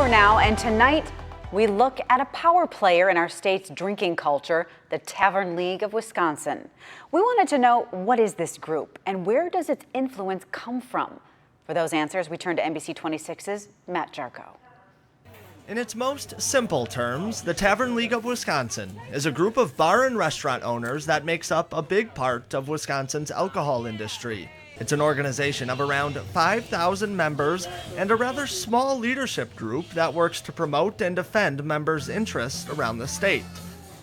October now, and tonight we look at a power player in our state's drinking culture, the Tavern League of Wisconsin. We wanted to know, what is this group and where does its influence come from? For those answers, we turn to NBC 26's Matt Jarko. In its most simple terms, the Tavern League of Wisconsin is a group of bar and restaurant owners that makes up a big part of Wisconsin's alcohol industry. It's an organization of around 5,000 members and a rather small leadership group that works to promote and defend members' interests around the state.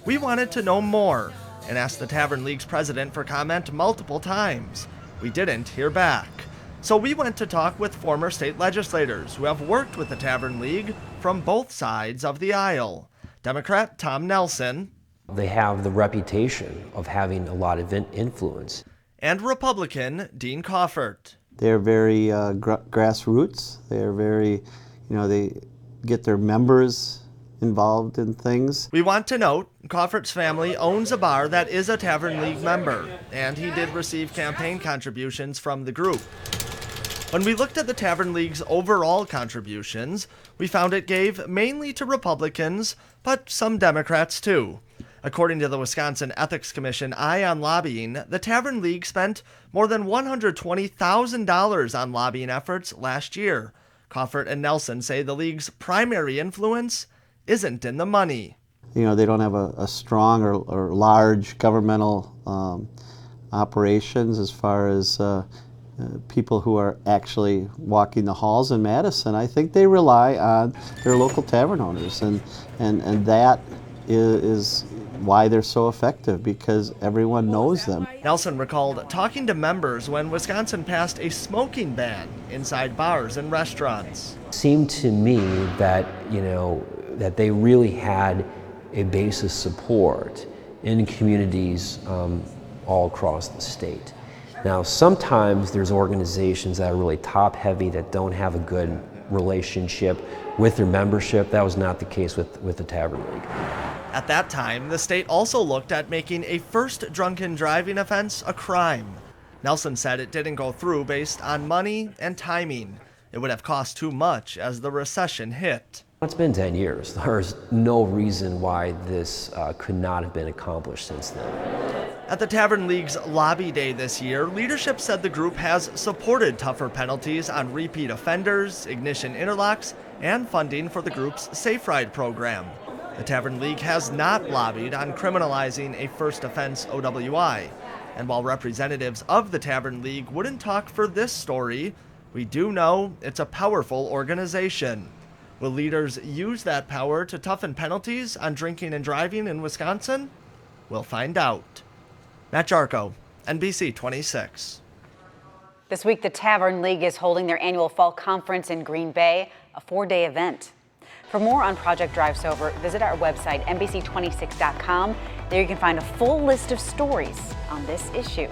We wanted to know more and asked the Tavern League's president for comment multiple times. We didn't hear back. So we went to talk with former state legislators who have worked with the Tavern League from both sides of the aisle. Democrat Tom Nelson. They have the reputation of having a lot of influence. And Republican Dean Coffert. They're very grassroots. They're very, they get their members involved in things. We want to note, Coffert's family owns a bar that is a Tavern League member, and he did receive campaign contributions from the group. When we looked at the Tavern League's overall contributions, we found it gave mainly to Republicans, but some Democrats too. According to the Wisconsin Ethics Commission Eye on Lobbying, the Tavern League spent more than $120,000 on lobbying efforts last year. Coffert and Nelson say the league's primary influence isn't in the money. They don't have a strong or large governmental operations as far as people who are actually walking the halls in Madison. I think they rely on their local tavern owners, and that is why they're so effective, because everyone knows them. Nelson recalled talking to members when Wisconsin passed a smoking ban inside bars and restaurants. It seemed to me that, that they really had a base of support in communities all across the state. Now, sometimes there's organizations that are really top-heavy that don't have a good relationship with their membership. That was not the case with the Tavern League. At that time, the state also looked at making a first drunken driving offense a crime. Nelson said it didn't go through based on money and timing. It would have cost too much as the recession hit. It's been 10 years. There's no reason why this could not have been accomplished since then. At the Tavern League's lobby day this year, leadership said the group has supported tougher penalties on repeat offenders, ignition interlocks, and funding for the group's Safe Ride program. The Tavern League has not lobbied on criminalizing a first offense OWI. And while representatives of the Tavern League wouldn't talk for this story, we do know it's a powerful organization. Will leaders use that power to toughen penalties on drinking and driving in Wisconsin? We'll find out. Matt Jarko, NBC 26. This week, the Tavern League is holding their annual fall conference in Green Bay, a 4-day event. For more on Project Drive Sober, visit our website, NBC26.com. There you can find a full list of stories on this issue.